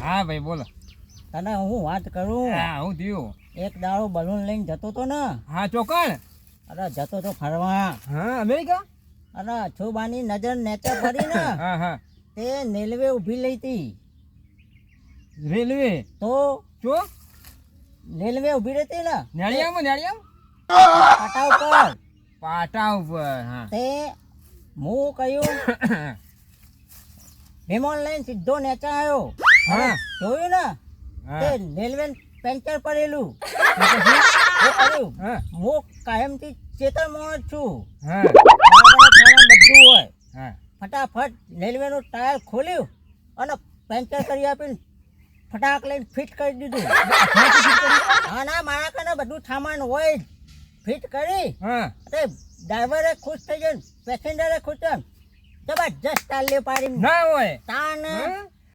હા ભાઈ બોલો. તને હું વાત કરું. હા હું થયું. એક દાડો બલૂન લઈને જતો તો ને. હા ચોકણ. અરે જતો તો ફરવા. હા અમેરિકા. અરે અછુબાની નજર નેચે પડી ને. હા હા. તે રેલવે ઊભી લઈ હતી. રેલવે તો ચો રેલવે ઊભી રહેતી ને નેળિયામાં પાટા ઉપર. પાટા ઉપર. હા તે હું કહ્યું વિમાન લઈને સીધો નેચે આવ્યો. હા જોયું ને હા. તે રેલવે પેન્ચર પડેલું. હું કહ્યું હા હું કાયમથી ચેતરમાં જ છું. હા મારા ઘરે ખાવાનું બધું હોય. હા ફટાફટ રેલવેનું ટાયર ખોલ્યું અને પેન્ચર કરી આપીને ફટાક લઈને ફિટ કરી દીધું. હા ના મારા કને બધું સામાન હોય જ. ફિટ કરી હા. અરે ડ્રાઈવરે ખુશ થઈ ગયો, પેસેન્જરે ખુશ થયો. જબરજસ્ત તાલીઓ પાડી ના હોય. તાન હા?